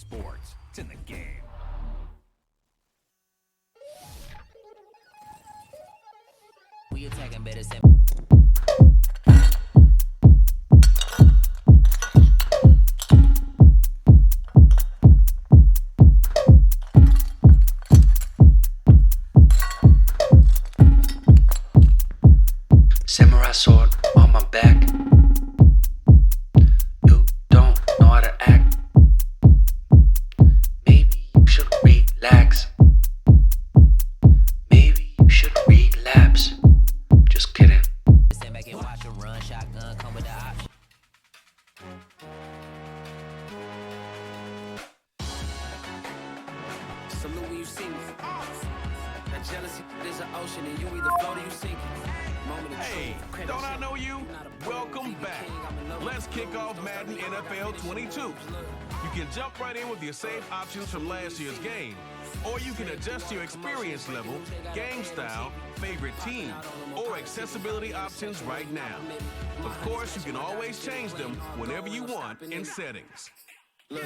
sports. It's in the game. We attacking better than samurai sword on my back. You don't know how to act. Maybe you should relax. Maybe you should relapse. Just kidding. stand back and watch a run. Shotgun come with the option. Salute when you see me. That jealousy is an ocean, and you either float or you sink. Hey, don't I know you? Welcome back. Let's kick off Madden NFL 22. You can jump right in with your save options from last year's game, or you can adjust your experience level, game style, favorite team, or accessibility options right now. Of course, you can always change them whenever you want in settings. Look,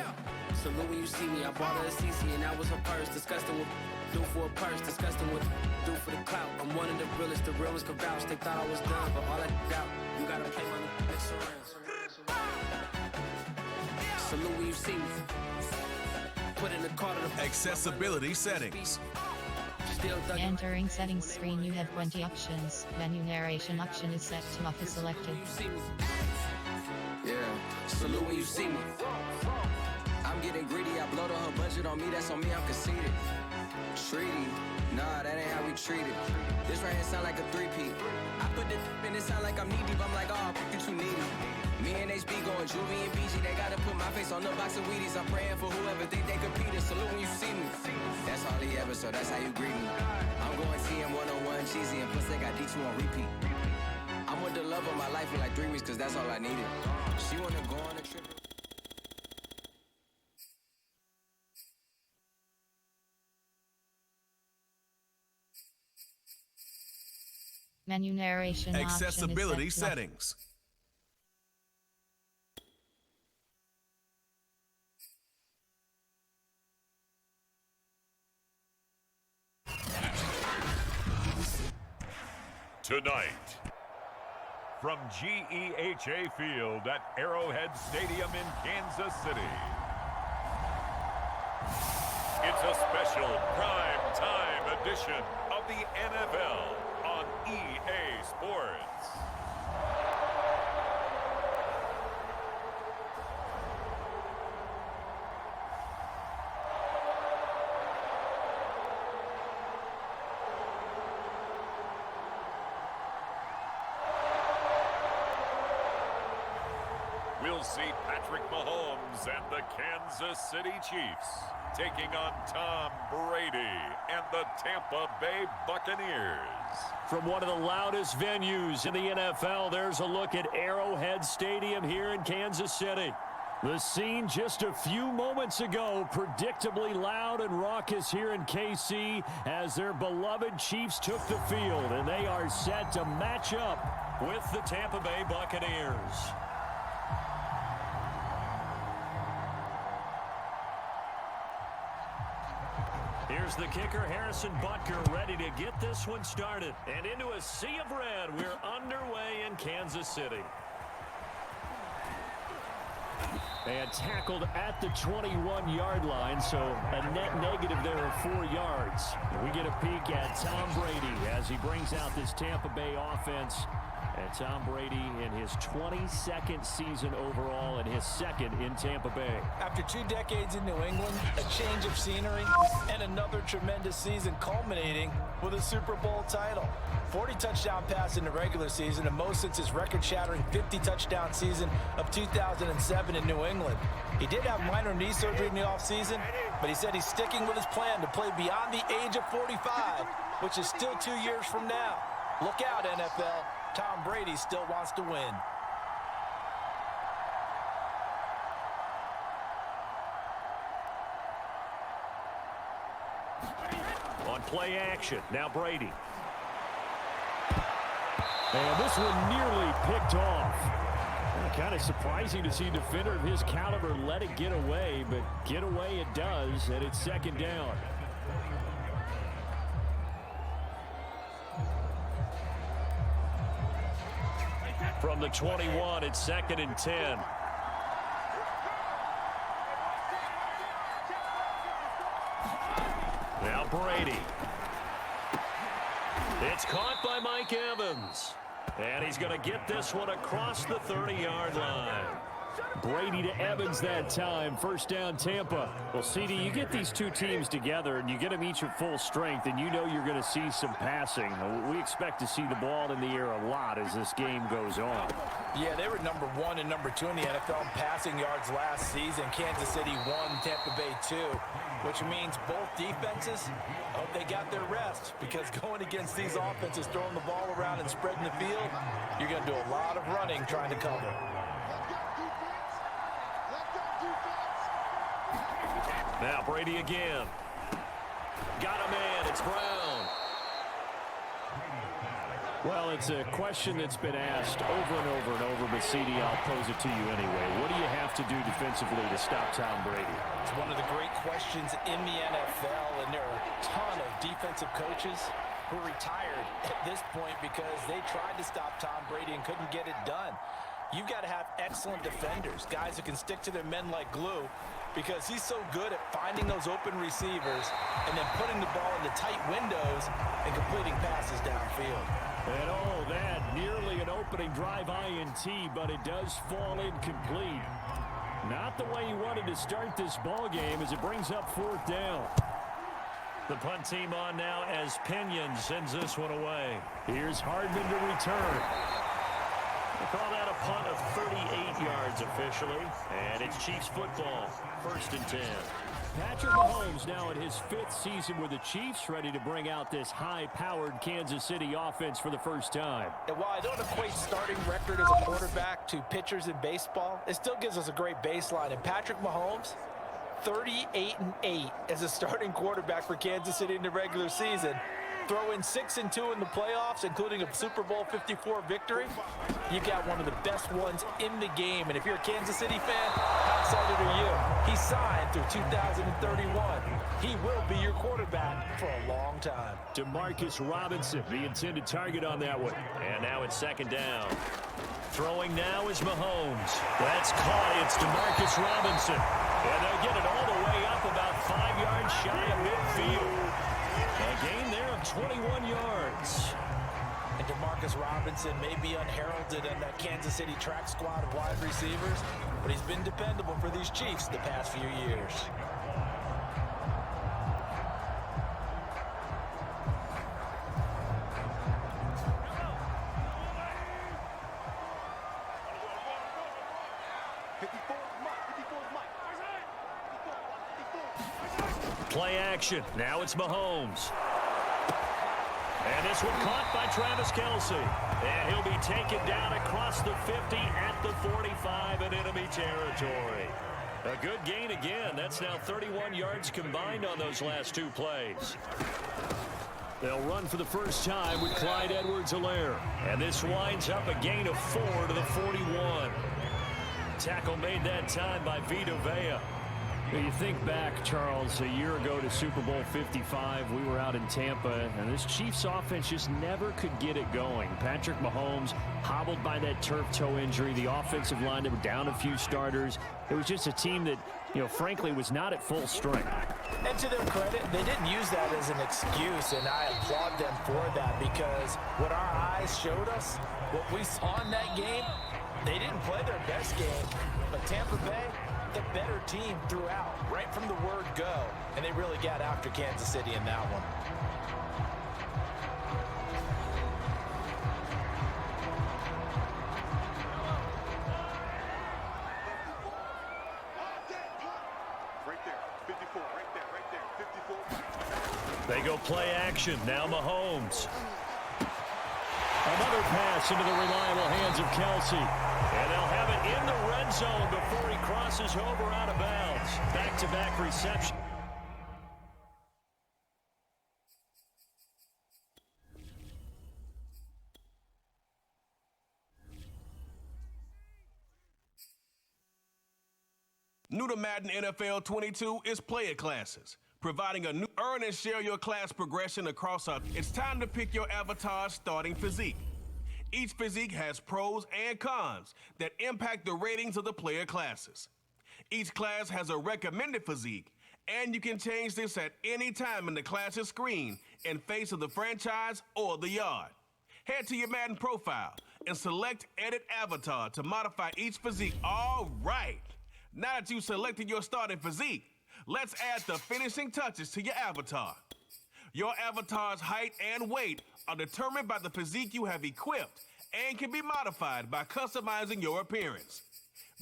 salute when you see me. I bought her a CC and that was her purse. Disgusting what do for a purse. Disgusting what do for the clout. I'm one of the realest. The real ones can vouch. They thought I was done, but all I doubt. You gotta play my next round. Salute when you see me. Put in the card of the Accessibility settings. still thugging. Entering settings screen, you have 20 options. Menu narration option is set to off is selected. You see me. Yeah, salute when you see me. I'm getting greedy, I blowed on her budget on me, that's on me, I'm conceited. Treaty, nah, that ain't how we treat it. This right here sound like a three-peat. I put the in it sound like I'm knee deep, I'm like, oh, you too needy. Me and HB going Juvie and BG, they gotta put my face on the box of Wheaties. I'm praying for whoever think they compete. Salute when you see me. That's all he ever, so that's how you greet me. I'm going TM 101 cheesy, and plus they got D2 on repeat. I'm with the love of my life for like 3 weeks, cause that's all I needed. She wanna go on a trip. Menu narration option Accessibility is set to off. settings. Tonight, from GEHA Field at Arrowhead Stadium in Kansas City, it's a special prime time edition of the NFL on EA Sports. We'll see Patrick Mahomes and the Kansas City Chiefs taking on Tom Brady and the Tampa Bay Buccaneers. From one of the loudest venues in the NFL, there's a look at Arrowhead Stadium here in Kansas City. The scene just a few moments ago, predictably loud and raucous here in KC as their beloved Chiefs took the field, and they are set to match up with the Tampa Bay Buccaneers. Here's the kicker, Harrison Butker, ready to get this one started. And into a sea of red, we're underway in Kansas City. And tackled at the 21-yard line, so a net negative there of 4 yards. We get a peek at Tom Brady as he brings out this Tampa Bay offense. And Tom Brady in his 22nd season overall and his second in Tampa Bay. After 2 decades in New England, a change of scenery, and another tremendous season culminating with a Super Bowl title. 40 touchdown pass in the regular season, the most since his record-shattering 50-touchdown season of 2007 in New England. He did have minor knee surgery in the offseason, but he said he's sticking with his plan to play beyond the age of 45, which is still 2 years from now. Look out, NFL. Tom Brady still wants to win. On play action, now Brady. And this one nearly picked off. Kind of surprising to see a defender of his caliber let it get away, but get away it does, and it's second down. From the 21, it's second and 10. Now Brady. It's caught by Mike Evans. And he's going to get this one across the 30-yard line. Brady to Evans that time. First down, Tampa. Well, CD, you get these two teams together, and you get them each at full strength, and you know you're going to see some passing. We expect to see the ball in the air a lot as this game goes on. Yeah, they were number 1 and number 2 in the NFL in passing yards last season. Kansas City 1, Tampa Bay 2, which means both defenses, hope they got their rest, because going against these offenses, throwing the ball around and spreading the field, you're going to do a lot of running trying to cover. Now Brady again. Got a man. It's Brown. Well, it's a question that's been asked over and over and over, but CD, I'll pose it to you anyway. What do you have to do defensively to stop Tom Brady? It's one of the great questions in the NFL, and there are a ton of defensive coaches who are retired at this point because they tried to stop Tom Brady and couldn't get it done. You've got to have excellent defenders, guys who can stick to their men like glue, because he's so good at finding those open receivers and then putting the ball into tight windows and completing passes downfield. And oh, that nearly an opening drive INT, but it does fall incomplete. Not the way he wanted to start this ball game as it brings up fourth down. The punt team on now as Pinion sends this one away. Here's Hardman to return. They call that a punt of 38 yards officially, and it's Chiefs football, first and 10. Patrick Mahomes now in his 5th season with the Chiefs, ready to bring out this high-powered Kansas City offense for the first time. And while I don't equate starting record as a quarterback to pitchers in baseball, it still gives us a great baseline. And Patrick Mahomes, 38-8 as a starting quarterback for Kansas City in the regular season. Throw in 6-2 in the playoffs, including a Super Bowl 54 victory. You got one of the best ones in the game. And if you're a Kansas City fan, how excited are you? He signed through 2031. He will be your quarterback for a long time. Demarcus Robinson, the intended target on that one. And now it's second down. Throwing now is Mahomes. That's caught. It's Demarcus Robinson. And they'll get it all the way up about 5 yards shy of midfield. A gain there of 21 yards. And Demarcus Robinson may be unheralded in that Kansas City track squad of wide receivers, but he's been dependable for these Chiefs the past few years. Play action. Now it's Mahomes. And this one caught by Travis Kelce. And he'll be taken down across the 50 at the 45 in enemy territory. A good gain again. That's now 31 yards combined on those last 2 plays. They'll run for the first time with Clyde Edwards-Helaire. And this winds up a gain of 4 to the 41. Tackle made that time by Vita Vea. You think back, Charles, a year ago to Super Bowl 55, we were out in Tampa, and this Chiefs offense just never could get it going. Patrick Mahomes hobbled by that turf toe injury. The offensive line, they were down a few starters. It was just a team that, frankly, was not at full strength. And to their credit, they didn't use that as an excuse, and I applaud them for that, because what our eyes showed us, what we saw in that game, they didn't play their best game, but Tampa Bay, the better team throughout, right from the word go, and they really got after Kansas City in that one. Right there, 54, right there, 54. They go play action. Now Mahomes. Another pass into the reliable hands of Kelce. And they'll have it in the red zone before he crosses over out of bounds. Back-to-back reception. New to Madden NFL 22 is player classes, providing a new earn and share your class progression across our. It's time to pick your avatar's starting physique. Each physique has pros and cons that impact the ratings of the player classes. Each class has a recommended physique, and you can change this at any time in the class's screen in face of the franchise or the yard. Head to your Madden profile and select Edit Avatar to modify each physique. All right. Now that you've selected your starting physique, let's add the finishing touches to your avatar. Your avatar's height and weight are determined by the physique you have equipped and can be modified by customizing your appearance.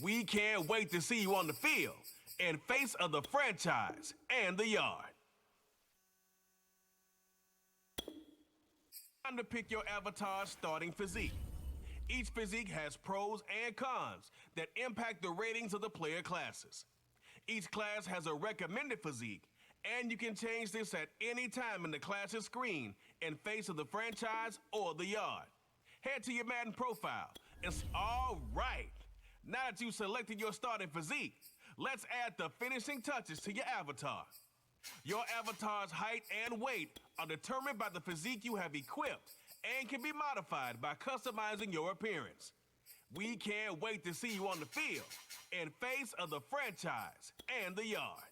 We can't wait to see you on the field in face of the franchise and the yard. Time to pick your avatar's starting physique. Each physique has pros and cons that impact the ratings of the player classes. Each class has a recommended physique, and you can change this at any time in the class's screen in face of the franchise or the yard. Head to your Madden profile. It's all right. Now that you've selected your starting physique, let's add the finishing touches to your avatar. Your avatar's height and weight are determined by the physique you have equipped and can be modified by customizing your appearance. We can't wait to see you on the field in face of the franchise and the yard.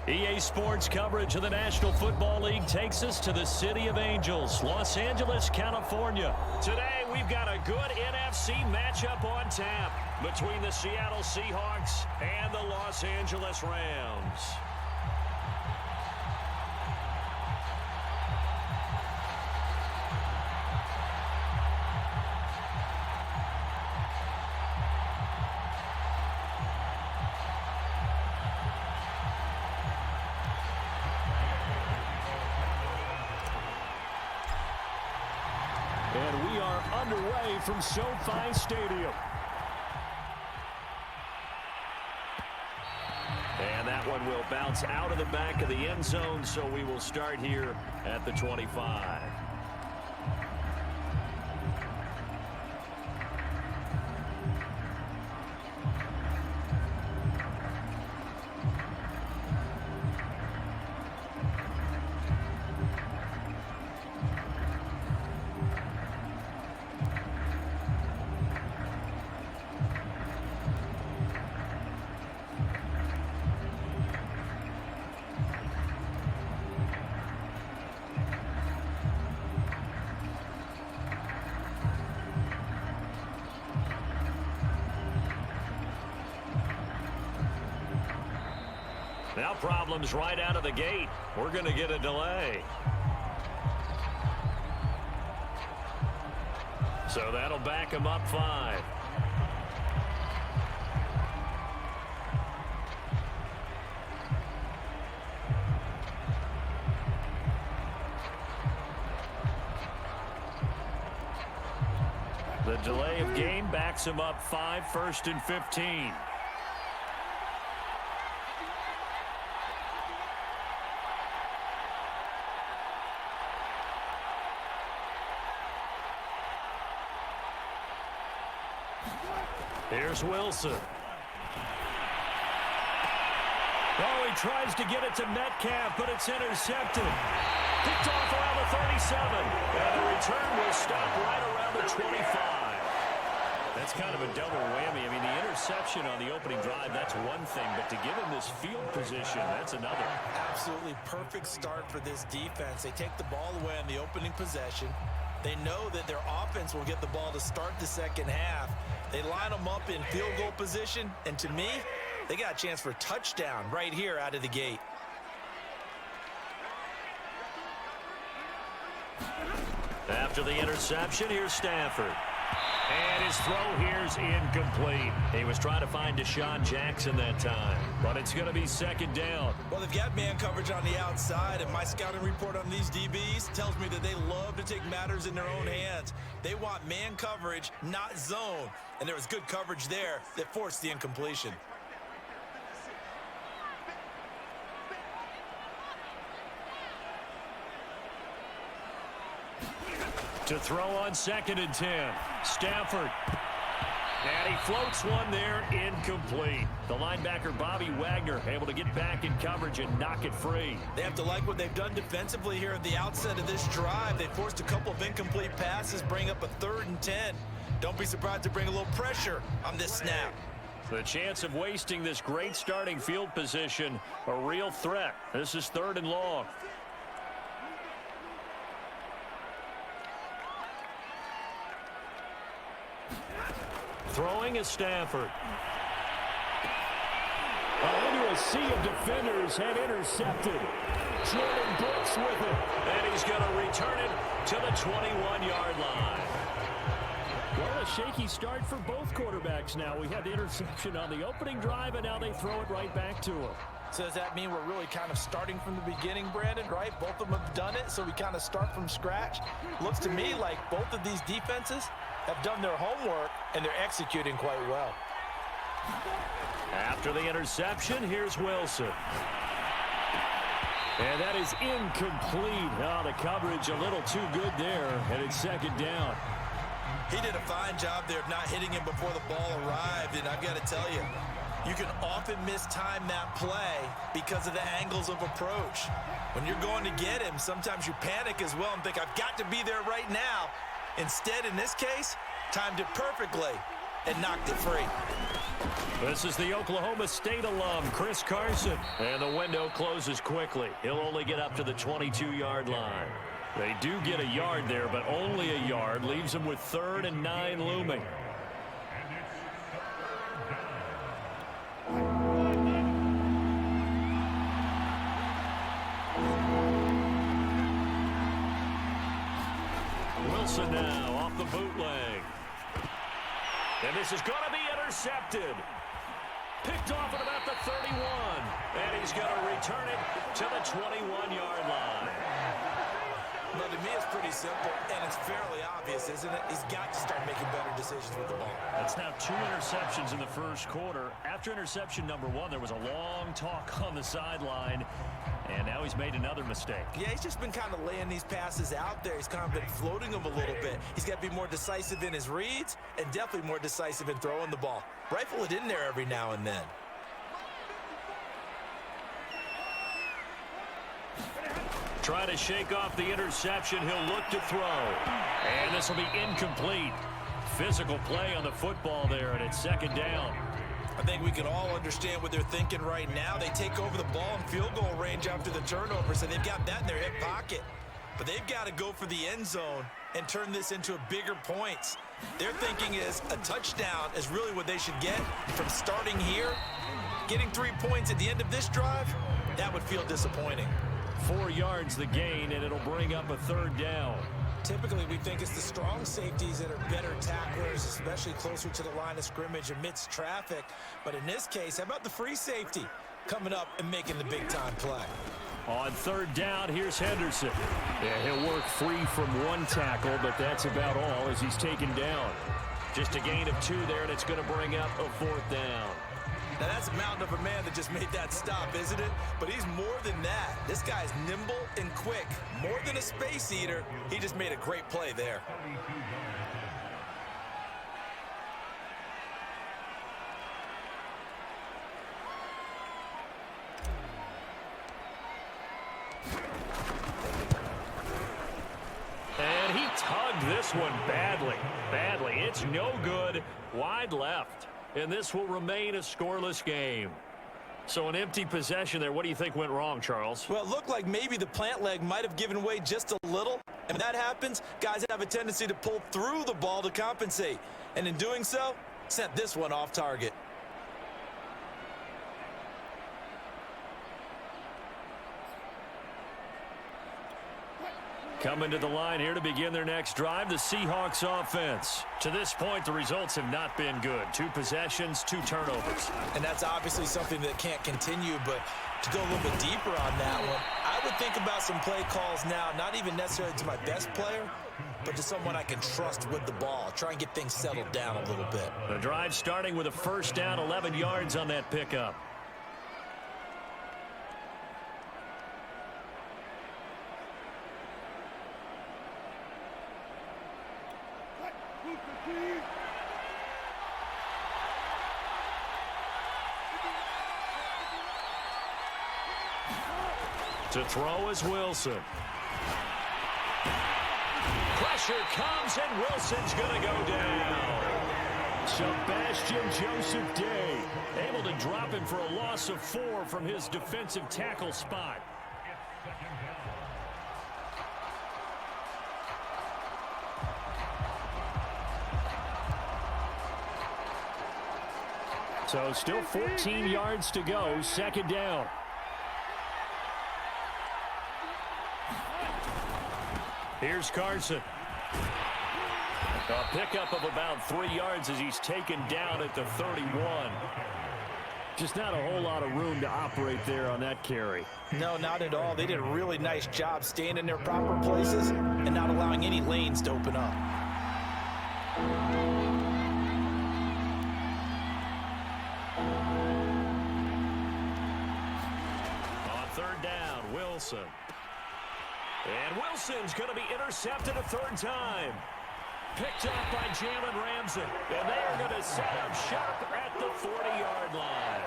EA Sports coverage of the National Football League takes us to the City of Angels, Los Angeles, California. Today, we've got a good NFC matchup on tap between the Seattle Seahawks and the Los Angeles Rams. And we are underway from SoFi Stadium. And that one will bounce out of the back of the end zone, so we will start here at the 25. Now problems right out of the gate. We're going to get a delay. So that'll back him up 5. The delay of game backs him up 5, 1st and 15. Here's Wilson. Oh, he tries to get it to Metcalf, but it's intercepted. Picked off around the 37. And the return will stop right around the 25. That's kind of a double whammy. I mean, the interception on the opening drive, that's one thing. But to give him this field position, that's another. Absolutely perfect start for this defense. They take the ball away on the opening possession. They know that their offense will get the ball to start the second half. They line them up in field goal position, and to me, they got a chance for a touchdown right here out of the gate. After the interception, here's Stafford. And his throw here's incomplete. He was trying to find Deshaun Jackson that time, but it's going to be second down. Well, they've got man coverage on the outside, and my scouting report on these DBs tells me that they love to take matters in their own hands. They want man coverage, not zone, and there was good coverage there that forced the incompletion. To throw on 2nd and 10. Stafford. And he floats one there, incomplete. The linebacker, Bobby Wagner, able to get back in coverage and knock it free. They have to like what they've done defensively here at the outset of this drive. They forced a couple of incomplete passes, bring up a 3rd and 10. Don't be surprised to bring a little pressure on this snap. The chance of wasting this great starting field position, a real threat. This is 3rd and long. Throwing is Stafford. Into a sea of defenders had intercepted. Jordan Brooks with it. And he's going to return it to the 21-yard line. Well, a shaky start for both quarterbacks now. We had the interception on the opening drive, and now they throw it right back to him. So does that mean we're really kind of starting from the beginning, Brandon, right? Both of them have done it, so we kind of start from scratch. Looks to me like both of these defenses have done their homework, and they're executing quite well. After the interception, here's Wilson. And that is incomplete. Oh, the coverage a little too good there, and it's 2nd down. He did a fine job there of not hitting him before the ball arrived, and I've got to tell you, you can often mistime that play because of the angles of approach. When you're going to get him, sometimes you panic as well and think, I've got to be there right now. Instead, in this case, timed it perfectly and knocked it free. This is the Oklahoma State alum, Chris Carson. And the window closes quickly. He'll only get up to the 22-yard line. They do get a yard there, but only a yard. Leaves them with 3rd and 9 looming. Wilson now off the bootleg. And this is going to be intercepted. Picked off at about the 31. And he's going to return it to the 21-yard line. Well, to me, it's pretty simple, and it's fairly obvious, isn't it? He's got to start making better decisions with the ball. That's now 2 interceptions in the first quarter. After interception number 1, there was a long talk on the sideline, and now he's made another mistake. Yeah, he's just been kind of laying these passes out there. He's kind of been floating them a little bit. He's got to be more decisive in his reads and definitely more decisive in throwing the ball. Rifle it in there every now and then. Try to shake off the interception. He'll look to throw. And this will be incomplete. Physical play on the football there, and it's 2nd down. I think we can all understand what they're thinking right now. They take over the ball in field goal range after the turnover, so they've got that in their hip pocket. But they've got to go for the end zone and turn this into a bigger points. Their thinking is a touchdown is really what they should get from starting here. Getting 3 points at the end of this drive, that would feel disappointing. 4 yards the gain, and it'll bring up a 3rd down. Typically, we think it's the strong safeties that are better tacklers, especially closer to the line of scrimmage amidst traffic. But in this case, how about the free safety coming up and making the big-time play? On 3rd down, here's Henderson. Yeah, he'll work free from 1 tackle, but that's about all as he's taken down. Just a gain of 2 there, and it's going to bring up a 4th down. Now, that's a mountain of a man that just made that stop, isn't it? But he's more than that. This guy's nimble and quick. More than a space eater, he just made a great play there. And he tugged this one badly. It's no good. Wide left. And this will remain a scoreless game. So an empty possession there. What do you think went wrong, Charles? Well, it looked like maybe the plant leg might have given way just a little. And when that happens, guys have a tendency to pull through the ball to compensate. And in doing so, sent this one off target. Coming to the line here to begin their next drive, the Seahawks offense. To this point, the results have not been good. 2 possessions, 2 turnovers. And that's obviously something that can't continue, but to go a little bit deeper on that one, I would think about some play calls now, not even necessarily to my best player, but to someone I can trust with the ball. Try and get things settled down a little bit. The drive starting with a 1st down, 11 yards on that pickup. To throw is Wilson. Pressure comes, and Wilson's going to go down. Sebastian Joseph Day able to drop him for a loss of 4 from his defensive tackle spot. So still 14 yards to go, 2nd down. Here's Carson. A pickup of about 3 yards as he's taken down at the 31. Just not a whole lot of room to operate there on that carry. No, not at all. They did a really nice job staying in their proper places and not allowing any lanes to open up. On 3rd down, Wilson. And Wilson's going to be intercepted a 3rd time. Picked up by Jalen Ramsey. And they are going to set up shop at the 40-yard line.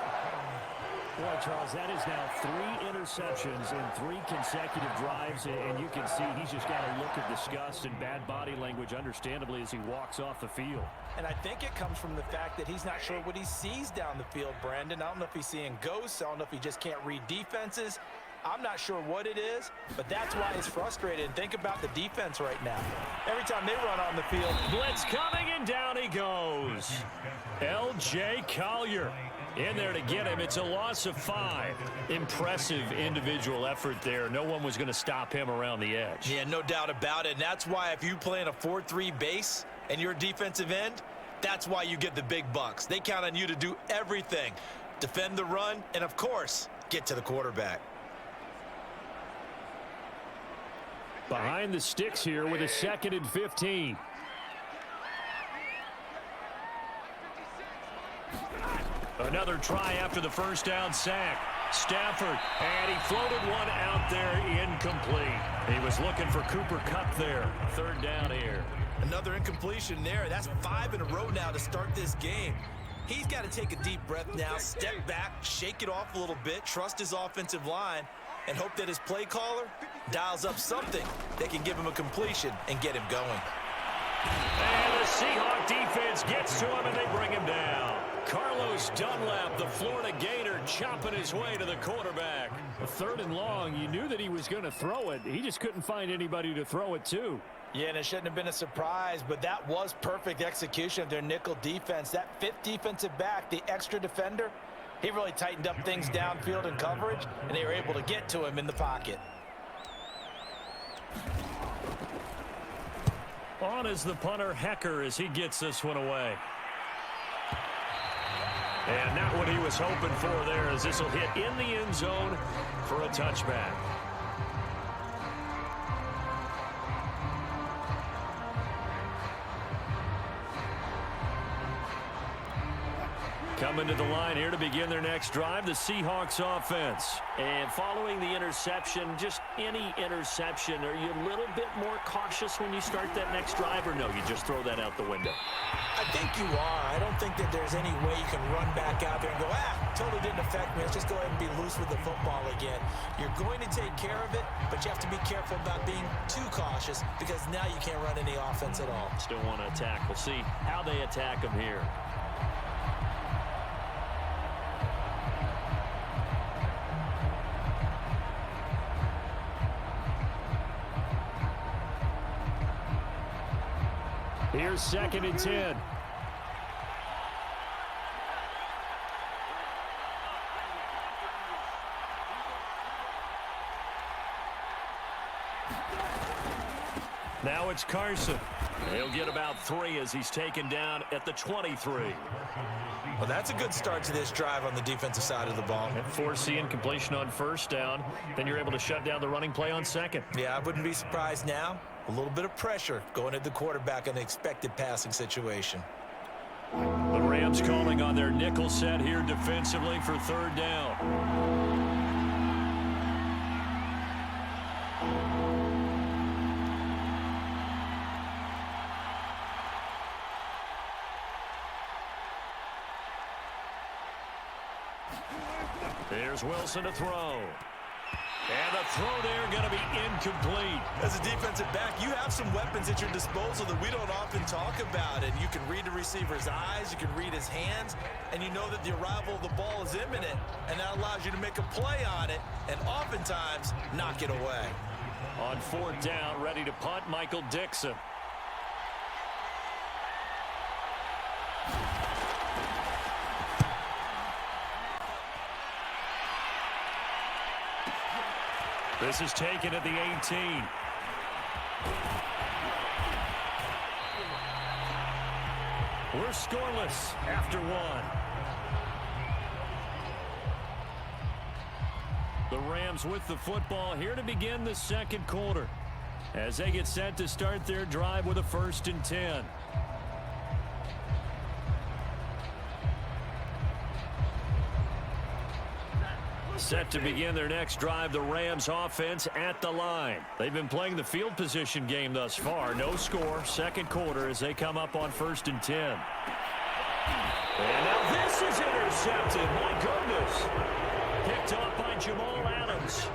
Boy, Charles, that is now 3 interceptions in 3 consecutive drives, and you can see he's just got a look of disgust and bad body language, understandably, as he walks off the field. And I think it comes from the fact that he's not sure what he sees down the field, Brandon. I don't know if he's seeing ghosts. I don't know if he just can't read defenses. I'm not sure what it is, but that's why he's frustrated. And think about the defense right now. Every time they run on the field. Blitz coming, and down he goes. L.J. Collier in there to get him. It's a loss of 5. Impressive individual effort there. No one was going to stop him around the edge. Yeah, no doubt about it. And that's why if you play in a 4-3 base and you're a defensive end, that's why you get the big bucks. They count on you to do everything. Defend the run and, of course, get to the quarterback. Behind the sticks here with a 2nd and 15. Another try after the first down sack. Stafford, and he floated one out there, incomplete. He was looking for Cooper Kupp there. 3rd down here. Another incompletion there. That's 5 in a row now to start this game. He's got to take a deep breath now, step back, shake it off a little bit, trust his offensive line, and hope that his play caller dials up something that can give him a completion and get him going. And the Seahawk defense gets to him, and they bring him down. Carlos Dunlap, the Florida Gator, chopping his way to the quarterback. 3rd and long, you knew that he was going to throw it. He just couldn't find anybody to throw it to. Yeah, and it shouldn't have been a surprise, but that was perfect execution of their nickel defense. That 5th defensive back, the extra defender, he really tightened up things downfield in coverage, and they were able to get to him in the pocket. On is the punter, Hecker, as he gets this one away. And not what he was hoping for there, as this will hit in the end zone for a touchback. Coming to the line here to begin their next drive, the Seahawks offense. And following the interception, just any interception, are you a little bit more cautious when you start that next drive, or no, you just throw that out the window? I think you are. I don't think that there's any way you can run back out there and go, totally didn't affect me. Let's just go ahead and be loose with the football again. You're going to take care of it, but you have to be careful about being too cautious because now you can't run any offense at all. Still want to attack. We'll see how they attack them here. Here's 2nd and 10. Now it's Carson. He'll get about 3 as he's taken down at the 23. Well, that's a good start to this drive on the defensive side of the ball. And forcing completion on 1st down. Then you're able to shut down the running play on 2nd. Yeah, I wouldn't be surprised now. A little bit of pressure going at the quarterback in the expected passing situation. The Rams calling on their nickel set here defensively for 3rd down. There's Wilson to throw. And the throw there going to be incomplete. As a defensive back, you have some weapons at your disposal that we don't often talk about. And you can read the receiver's eyes, you can read his hands, and you know that the arrival of the ball is imminent. And that allows you to make a play on it and oftentimes knock it away. On 4th down, ready to punt, Michael Dixon. This is taken at the 18. We're scoreless after 1. The Rams with the football here to begin the 2nd quarter as they get set to start their drive with a 1st and 10. Set to begin their next drive, the Rams offense at the line. They've been playing the field position game thus far. No score, 2nd quarter as they come up on 1st and 10. And now this is intercepted. My goodness. Picked off by Jamal Adams.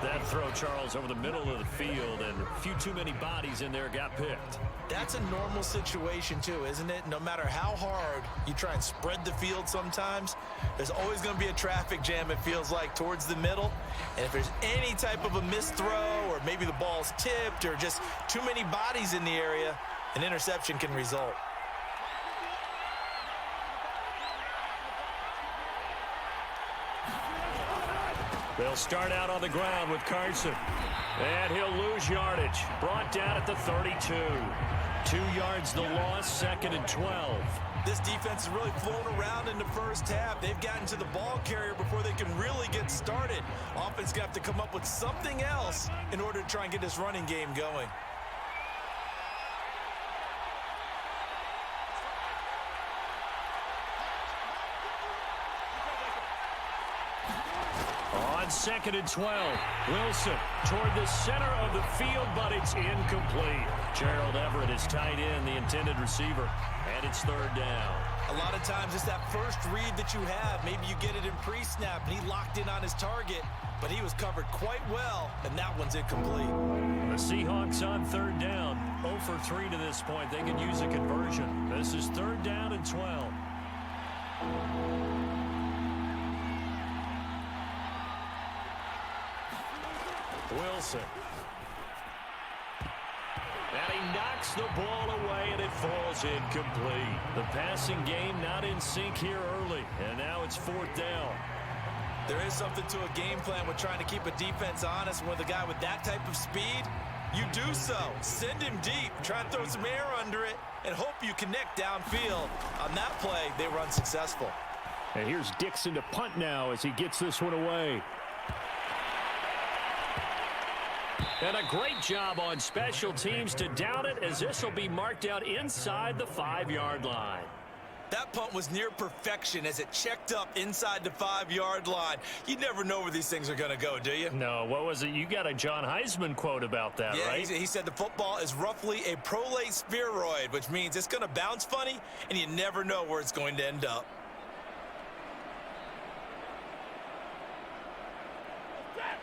That throw, Charles, over the middle of the field, and a few too many bodies in there got picked. That's a normal situation, too, isn't it? No matter how hard you try and spread the field sometimes, there's always going to be a traffic jam, it feels like, towards the middle. And if there's any type of a missed throw, or maybe the ball's tipped, or just too many bodies in the area, an interception can result. They'll start out on the ground with Carson. And he'll lose yardage. Brought down at the 32. 2 yards the loss, 2nd and 12. This defense has really flown around in the first half. They've gotten to the ball carrier before they can really get started. Offense going to have to come up with something else in order to try and get this running game going. On 2nd and 12, Wilson toward the center of the field, but it's incomplete. Gerald Everett is tight end, the intended receiver, and it's 3rd down. A lot of times it's that first read that you have. Maybe you get it in pre-snap, and he locked in on his target, but he was covered quite well, and that one's incomplete. The Seahawks on 3rd down, 0 for 3 to this point. They can use a conversion. This is 3rd down and 12. Wilson. And he knocks the ball away, and it falls incomplete. The passing game not in sync here early, and now it's 4th down. There is something to a game plan with trying to keep a defense honest. With a guy with that type of speed, you do so. Send him deep, try and throw some air under it, and hope you connect downfield. On that play, they were unsuccessful. And here's Dixon to punt now as he gets this one away. And a great job on special teams to down it, as this will be marked out inside the 5-yard line. That punt was near perfection as it checked up inside the 5-yard line. You never know where these things are going to go, do you? No, what was it? You got a John Heisman quote about that, right? Yeah, he said the football is roughly a prolate spheroid, which means it's going to bounce funny, and you never know where it's going to end up.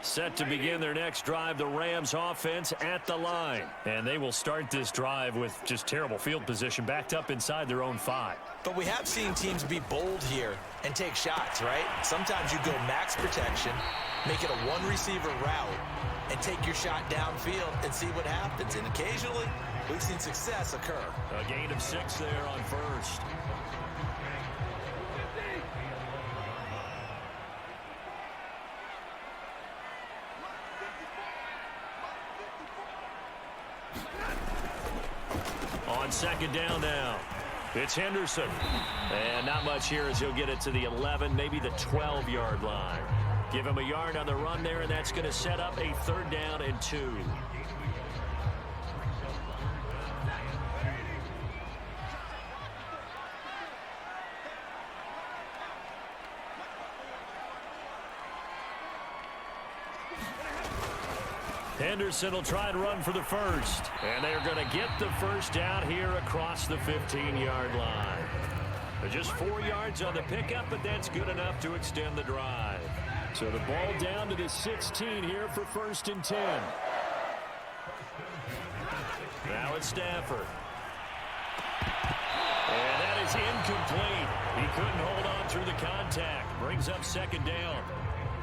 Set to begin their next drive, the Rams offense at the line. And they will start this drive with just terrible field position, backed up inside their own 5. But we have seen teams be bold here and take shots, right? Sometimes you go max protection, make it a one-receiver route, and take your shot downfield and see what happens. And occasionally, we've seen success occur. A gain of 6 there on 1st. On 2nd down now, it's Henderson. And not much here as he'll get it to the 11, maybe the 12-yard line. Give him a yard on the run there, and that's going to set up a 3rd down and 2. Henderson will try and run for the 1st. And they're going to get the 1st down here across the 15-yard line. Just 4 yards on the pickup, but that's good enough to extend the drive. So the ball down to the 16 here for 1st and 10. Now it's Stafford. And that is incomplete. He couldn't hold on through the contact. Brings up 2nd down.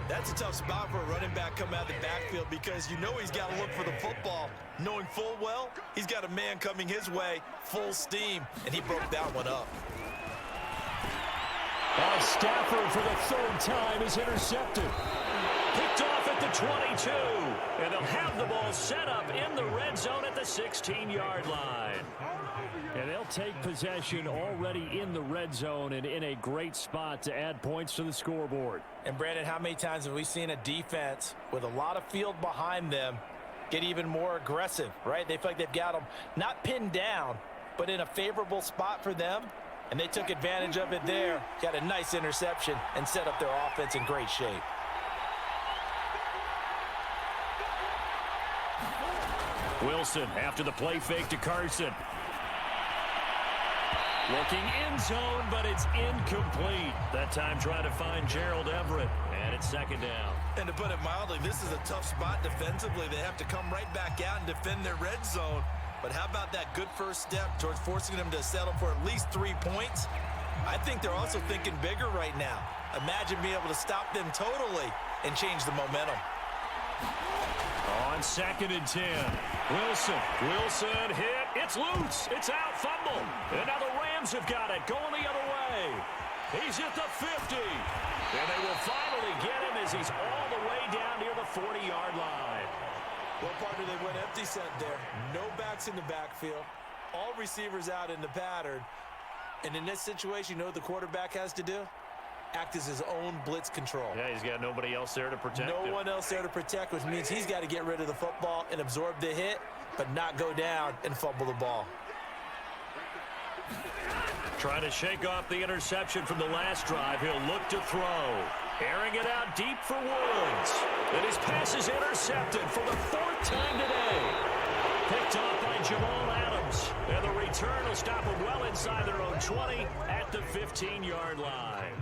That's a tough spot for a running back coming out of the backfield because you know he's got to look for the football, knowing full well he's got a man coming his way, full steam, and he broke that one up. Stafford for the 3rd time is intercepted. Picked off at the 22. And they'll have the ball set up in the red zone at the 16-yard line. And they'll take possession already in the red zone and in a great spot to add points to the scoreboard. And Brandon, how many times have we seen a defense with a lot of field behind them get even more aggressive, right? They feel like they've got them not pinned down, but in a favorable spot for them. And they took advantage of it there, got a nice interception, and set up their offense in great shape. Wilson after the play fake to Carson. Looking in zone, but it's incomplete. That time trying to find Gerald Everett, and it's second down. And to put it mildly, this is a tough spot defensively. They have to come right back out and defend their red zone. But how about that good first step towards forcing them to settle for at least 3 points? I think they're also thinking bigger right now. Imagine being able to stop them totally and change the momentum. On 2nd and 10, Wilson hit. It's loose. It's out. Fumble. And now the Rams have got it. Going the other way. He's at the 50. And they will finally get him as he's all the way down near the 40-yard line. Well, partner, they went empty set there. No backs in the backfield. All receivers out in the pattern. And in this situation, you know what the quarterback has to do? Act as his own blitz control. Yeah, he's got nobody else there to protect him. No one else there to protect, which means he's got to get rid of the football and absorb the hit, but not go down and fumble the ball. Trying to shake off the interception from the last drive. He'll look to throw. Airing it out deep for Woods. And his pass is intercepted for the 4th time today. Picked off by Jamal Adams. And the return will stop him well inside their own 20 at the 15-yard line.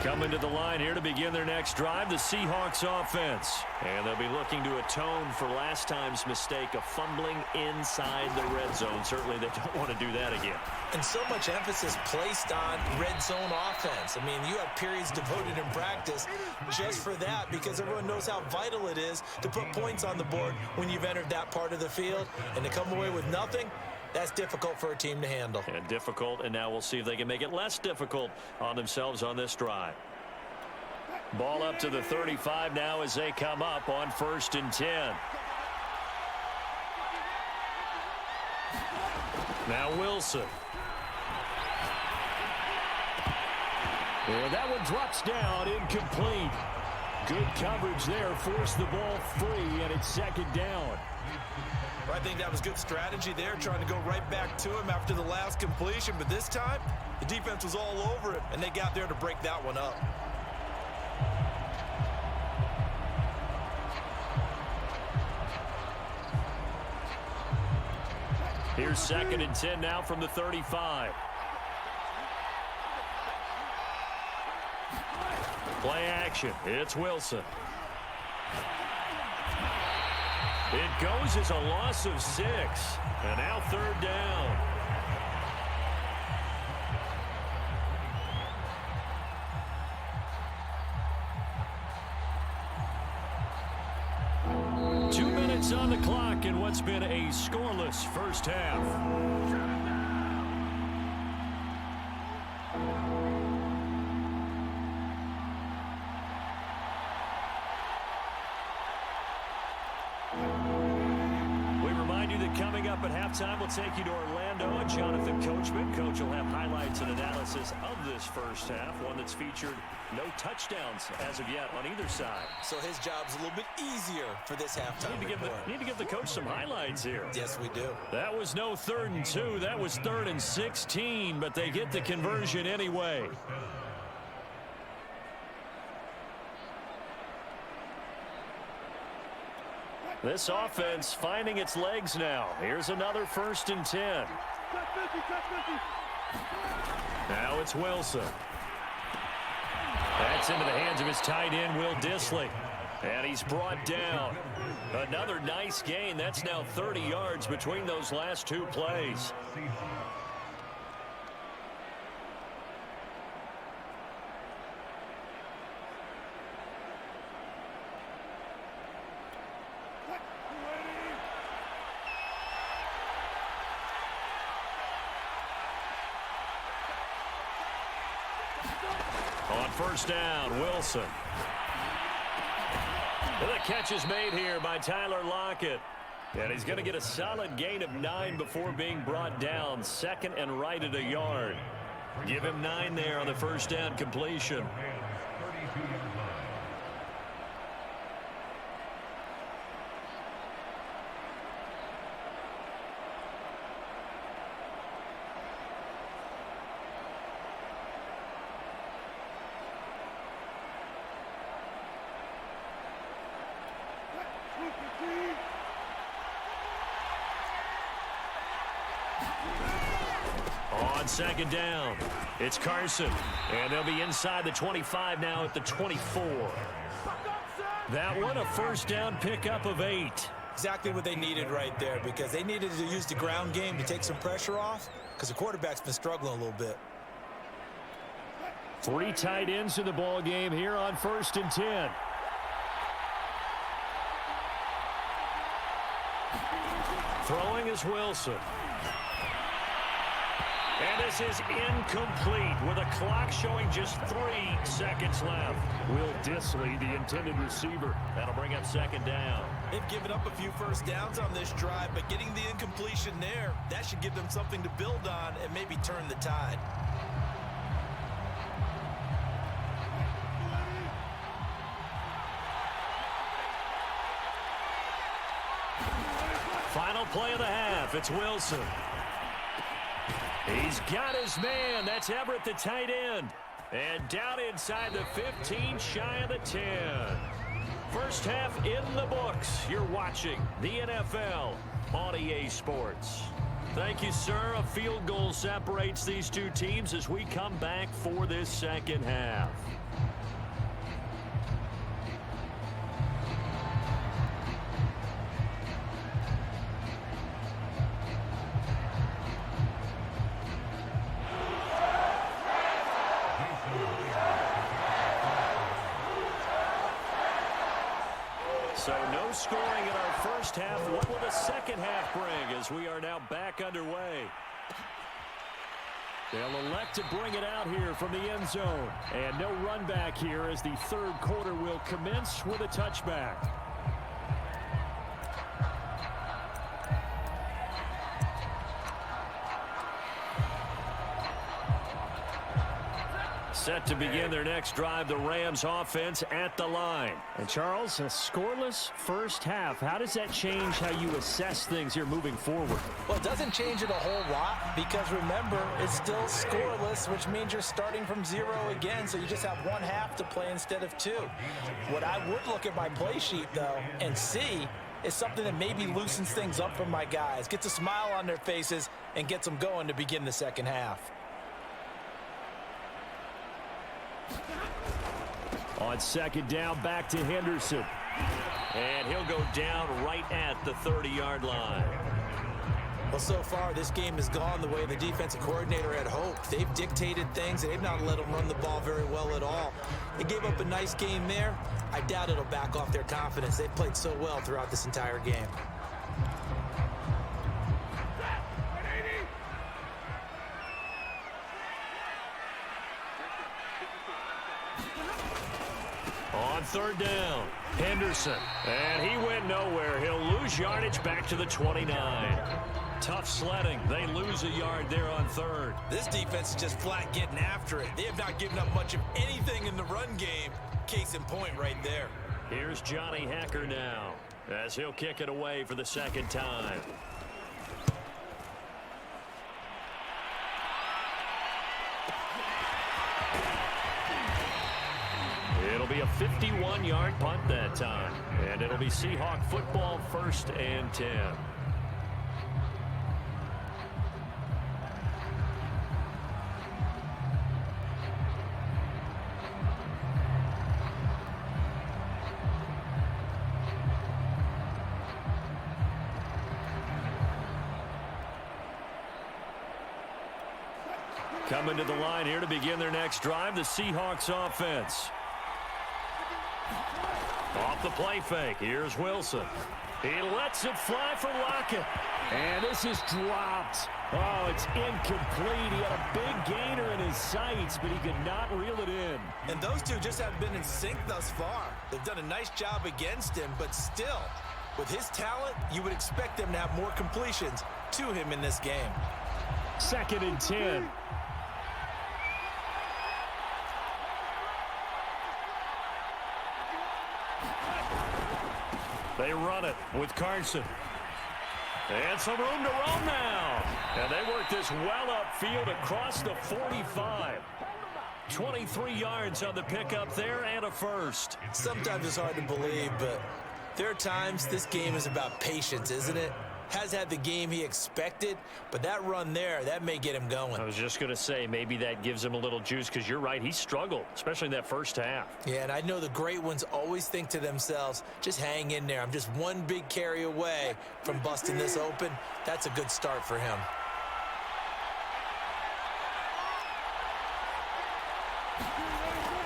Coming to the line here to begin their next drive, the Seahawks offense. And they'll be looking to atone for last time's mistake of fumbling inside the red zone. Certainly they don't want to do that again. And so much emphasis placed on red zone offense. I mean, you have periods devoted in practice just for that because everyone knows how vital it is to put points on the board when you've entered that part of the field. And to come away with nothing, that's difficult for a team to handle. And difficult, and now we'll see if they can make it less difficult on themselves on this drive. Ball up to the 35 now as they come up on 1st and 10. Now Wilson. And that one drops down, incomplete. Good coverage there, forced the ball free, and it's 2nd down. I think that was good strategy there, trying to go right back to him after the last completion. But this time, the defense was all over it, and they got there to break that one up. Here's 2nd and 10 now from the 35. Play action. It's Wilson. It goes as a loss of 6. And now 3rd down. On the clock in what's been a scoreless first half. We remind you that coming up at halftime, we'll take you to Orlando and Jonathan Coachman. Coach will have highlights and analysis of this first half, one that's featured no touchdowns as of yet on either side. So his job's a little bit easier for this halftime report. Need to give the coach some highlights here. Yes, we do. That was no 3rd and 2. That was 3rd and 16, but they get the conversion anyway. This offense finding its legs now. Here's another 1st and 10. Now it's Wilson. That's into the hands of his tight end, Will Dissly. And he's brought down. Another nice gain. That's now 30 yards between those last 2 plays. On 1st down, Wilson. And the catch is made here by Tyler Lockett. And he's going to get a solid gain of 9 before being brought down. 2nd and right at a yard. Give him 9 there on the 1st down completion. On second down, it's Carson. And they'll be inside the 25 now at the 24. That one, a first down pickup of 8. Exactly what they needed right there, because they needed to use the ground game to take some pressure off, because the quarterback's been struggling a little bit. 3 tight ends in the ball game here on 1st and 10. Throwing is Wilson. And this is incomplete with a clock showing just 3 seconds left. Will Disley, the intended receiver. That'll bring up second down. They've given up a few first downs on this drive, but getting the incompletion there, that should give them something to build on and maybe turn the tide. Final play of the half. It's Wilson. He's got his man. That's Everett, the tight end. And down inside the 15, shy of the 10. First half in the books. You're watching the NFL on EA Sports. Thank you, sir. A field goal separates these two teams as we come back for this second half. So no scoring in our first half. What will the second half bring as we are now back underway? They'll elect to bring it out here from the end zone. And no run back here as the third quarter will commence with a touchback. Set to begin their next drive, the Rams offense at the line. And Charles, a scoreless first half. How does that change how you assess things here moving forward? Well, it doesn't change it a whole lot because, remember, it's still scoreless, which means you're starting from 0 again, so you just have 1 half to play instead of 2. What I would look at my play sheet, though, and see is something that maybe loosens things up for my guys, gets a smile on their faces, and gets them going to begin the second half. On second down, back to Henderson. And he'll go down right at the 30-yard line. Well, so far, this game has gone the way the defensive coordinator had hoped. They've dictated things. They've not let them run the ball very well at all. They gave up a nice game there. I doubt it'll back off their confidence. They've played so well throughout this entire game. On third down, Henderson. And he went nowhere. He'll lose yardage back to the 29. Tough sledding. They lose a yard there on third. This defense is just flat getting after it. They have not given up much of anything in the run game. Case in point right there. Here's Johnny Hacker now as he'll kick it away for the second time. It'll be a 51-yard punt that time. And it'll be Seahawk football, 1st and 10. Coming to the line here to begin their next drive, the Seahawks offense. Off the play fake, here's Wilson. He lets it fly for Lockett. And this is dropped. Oh, it's incomplete. He had a big gainer in his sights, but he could not reel it in. And those two just haven't been in sync thus far. They've done a nice job against him, but still, with his talent, you would expect them to have more completions to him in this game. 2nd and 10. They run it with Carson. And some room to roam now. And they work this well upfield across the 45. 23 yards on the pickup there and a first. Sometimes it's hard to believe, but there are times this game is about patience, isn't it? has had the game he expected, but that run there, that may get him going. I was just going to say, maybe that gives him a little juice, because you're right, he struggled, especially in that first half. Yeah, and I know the great ones always think to themselves, just hang in there. I'm just one big carry away from busting this open. That's a good start for him.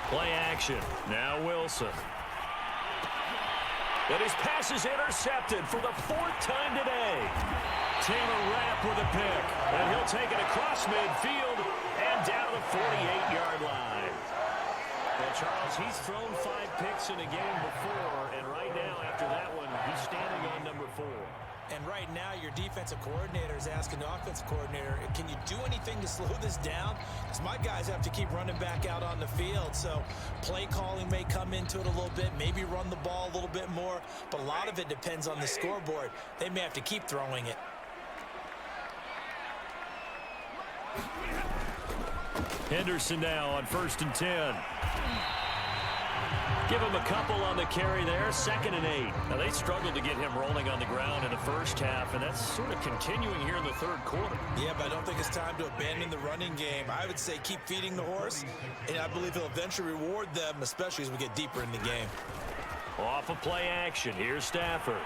Play action. Now Wilson. And his pass is intercepted for the 4th time today. Taylor Rapp with a pick. And he'll take it across midfield and down the 48-yard line. Well, Charles, he's thrown 5 picks in a game before, and right now, after that one, he's standing on number 4. And right now, your defensive coordinator is asking the offensive coordinator, can you do anything to slow this down? Because my guys have to keep running back out on the field. So play calling may come into it a little bit, maybe run the ball a little bit more. But a lot of it depends on the scoreboard. They may have to keep throwing it. Henderson now on 1st and 10. Give him a couple on the carry there, 2nd and 8. Now, they struggled to get him rolling on the ground in the first half, and that's sort of continuing here in the 3rd quarter. Yeah, but I don't think it's time to abandon the running game. I would say keep feeding the horse, and I believe he'll eventually reward them, especially as we get deeper in the game. Off of play action, here's Stafford.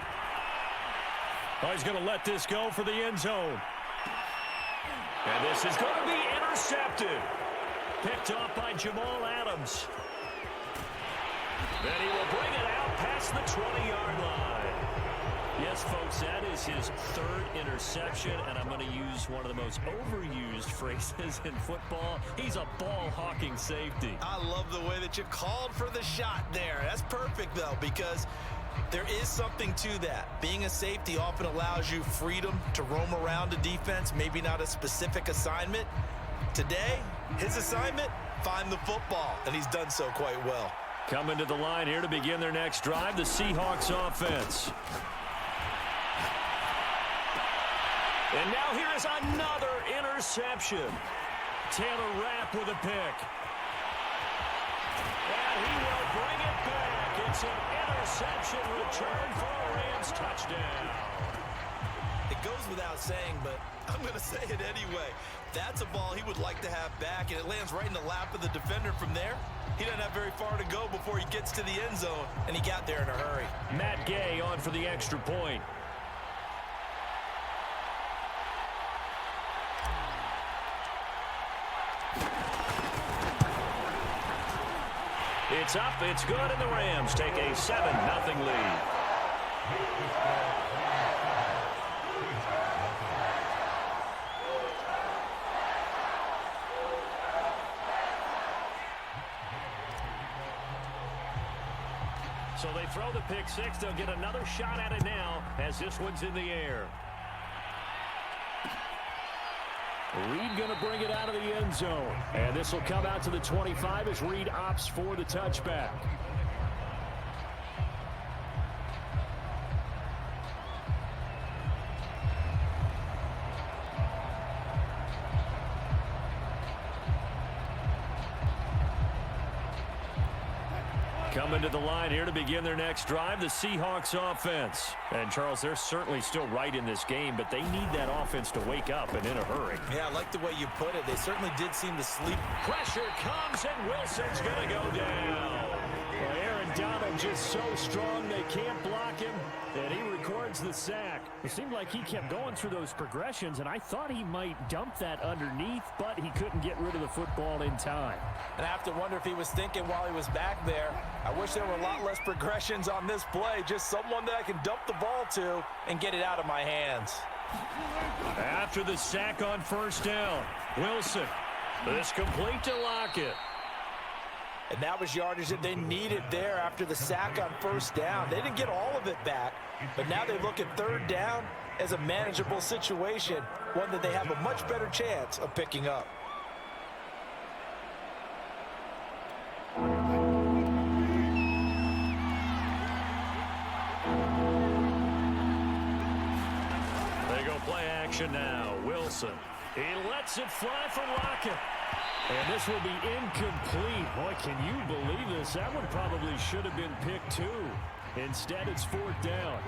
Oh, he's going to let this go for the end zone. And this is going to be intercepted. Picked off by Jamal Adams. Then he will bring it out past the 20-yard line. Yes, folks, that is his 3rd interception, and I'm going to use one of the most overused phrases in football. He's a ball-hawking safety. I love the way that you called for the shot there. That's perfect, though, because there is something to that. Being a safety often allows you freedom to roam around a defense, maybe not a specific assignment. Today, his assignment, find the football, and he's done so quite well. Coming to the line here to begin their next drive, the Seahawks offense. And now here is another interception. Taylor Rapp with a pick. And he will bring it back. It's an interception return for a Rams touchdown. It goes without saying, but I'm going to say it anyway. That's a ball he would like to have back, and it lands right in the lap of the defender from there. He doesn't have very far to go before he gets to the end zone, and he got there in a hurry. Matt Gay on for the extra point. It's up, it's good, and the Rams take a 7-0 lead. So they throw the pick 6. They'll get another shot at it now as this one's in the air. Reed going to bring it out of the end zone. And this will come out to the 25 as Reed opts for the touchback. Coming to the line here to begin their next drive, the Seahawks offense. And, Charles, they're certainly still right in this game, but they need that offense to wake up and in a hurry. Yeah, I like the way you put it. They certainly did seem to sleep. Pressure comes, and Wilson's going to go down. Well, Aaron Donald just so strong they can't block him, and he records the sack. It seemed like he kept going through those progressions, and I thought he might dump that underneath, but he couldn't get rid of the football in time. And I have to wonder if he was thinking while he was back there, I wish there were a lot less progressions on this play, just someone that I can dump the ball to and get it out of my hands. After the sack on first down, Wilson. This complete to Lockett. And that was yardage that they needed there after the sack on first down. They didn't get all of it back, but now they look at third down as a manageable situation, one that they have a much better chance of picking up. They go play action now. Wilson. He lets it fly for Lockett. And this will be incomplete. Boy, can you believe this? That one probably should have been picked 2. Instead, it's fourth down.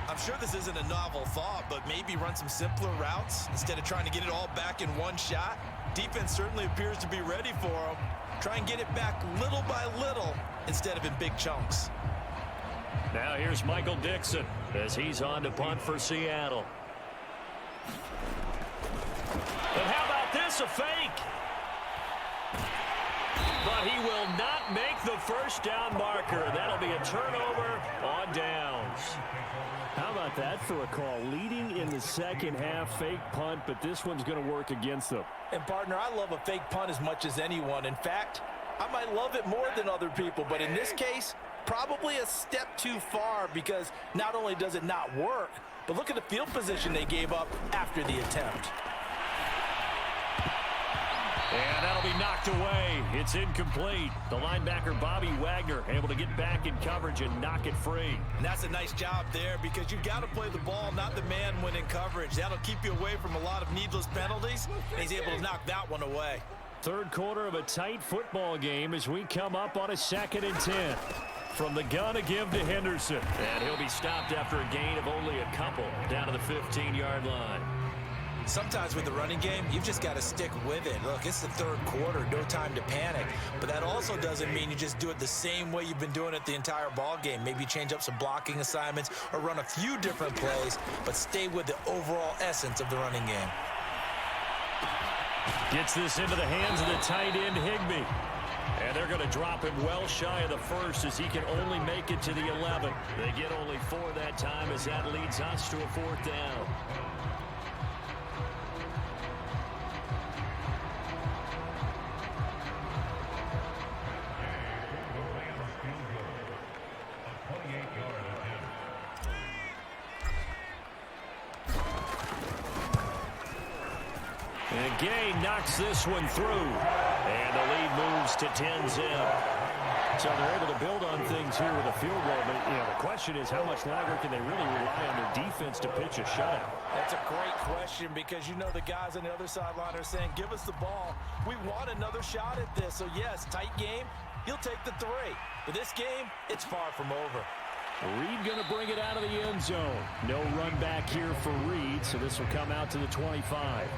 I'm sure this isn't a novel thought, but maybe run some simpler routes instead of trying to get it all back in one shot. Defense certainly appears to be ready for them. Try and get it back little by little instead of in big chunks. Now here's Michael Dixon as he's on to punt for Seattle. And how about this, a fake? But he will not make the first down marker. That'll be a turnover on downs. How about that for a call? Leading in the second half, fake punt, but this one's going to work against them. And, partner, I love a fake punt as much as anyone. In fact, I might love it more than other people, but in this case, probably a step too far because not only does it not work, but look at the field position they gave up after the attempt. And that'll be knocked away. It's incomplete. The linebacker, Bobby Wagner, able to get back in coverage and knock it free. And that's a nice job there because you've got to play the ball, not the man when in coverage. That'll keep you away from a lot of needless penalties, and he's able to knock that one away. Third quarter of a tight football game as we come up on a 2nd and 10. From the gun to give to Henderson. And he'll be stopped after a gain of only a couple down to the 15-yard line. Sometimes with the running game, you've just got to stick with it. Look, it's the third quarter, no time to panic. But that also doesn't mean you just do it the same way you've been doing it the entire ball game. Maybe change up some blocking assignments or run a few different plays, but stay with the overall essence of the running game. Gets this into the hands of the tight end, Higbee. And they're going to drop him well shy of the first as he can only make it to the 11. They get only 4 that time as that leads us to a 4th down. And Gay knocks this one through. And the lead moves to 10-zip. So they're able to build on things here with a field goal. But, the question is how much longer can they really rely on their defense to pitch a shutout? That's a great question because the guys on the other sideline are saying, give us the ball. We want another shot at this. So, yes, tight game. He'll take the 3. But this game, it's far from over. Reed going to bring it out of the end zone. No run back here for Reed, so this will come out to the 25.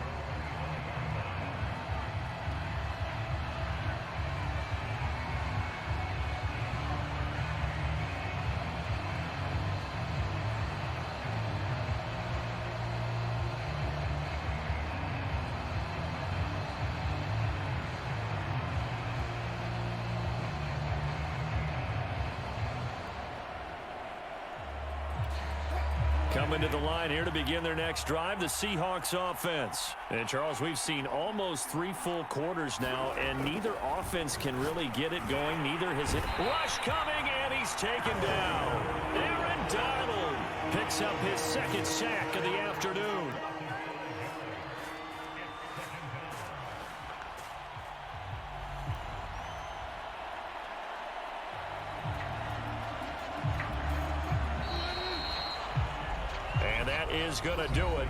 Coming to the line here to begin their next drive, the Seahawks offense. And, Charles, we've seen almost 3 full quarters now, and neither offense can really get it going. Neither has it. Rush coming, and he's taken down. Aaron Donald picks up his 2nd sack of the afternoon. Is going to do it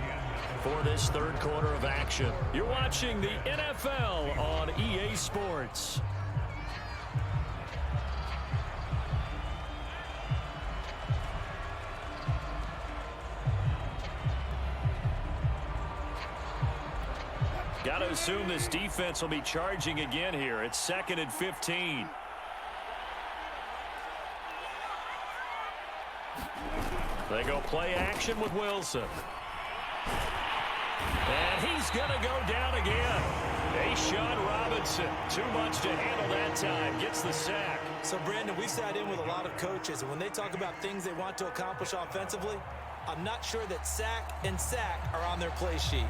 for this third quarter of action. You're watching the NFL on EA Sports. Got to assume this defense will be charging again here. It's 2nd and 15. They go play action with Wilson. And he's going to go down again. Sean Robinson, too much to handle that time, gets the sack. So, Brandon, we've sat in with a lot of coaches, and when they talk about things they want to accomplish offensively, I'm not sure that sack and sack are on their play sheet.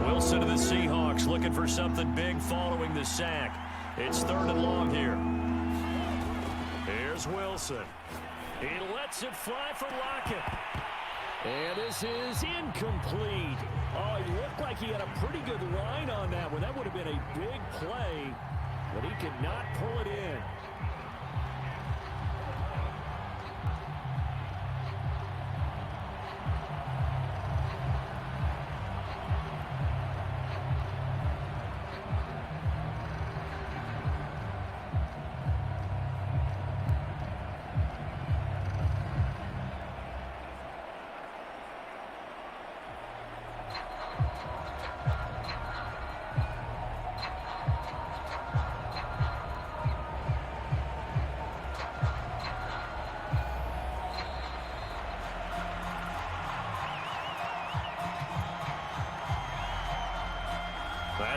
Wilson to the Seahawks looking for something big following the sack. It's 3rd and long here. Here's Wilson. He lets it fly for Lockett. And this is incomplete. Oh, he looked like he had a pretty good line on that one. That would have been a big play, but he could not pull it in.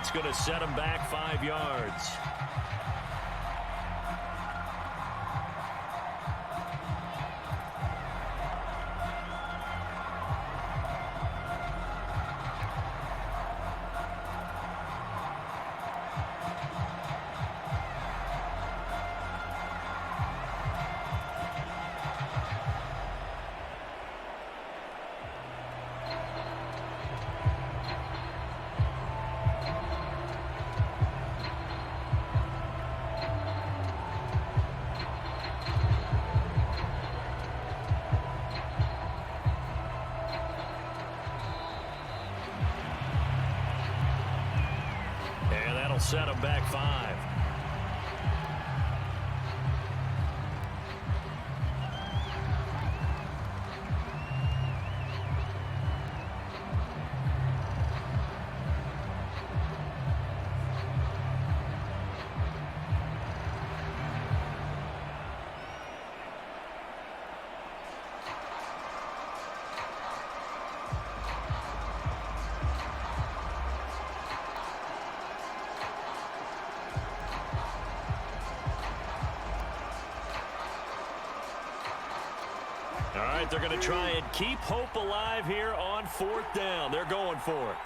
That's going to set him back 5 yards. Set him back 5. All right, they're going to try and keep hope alive here on 4th down. They're going for it.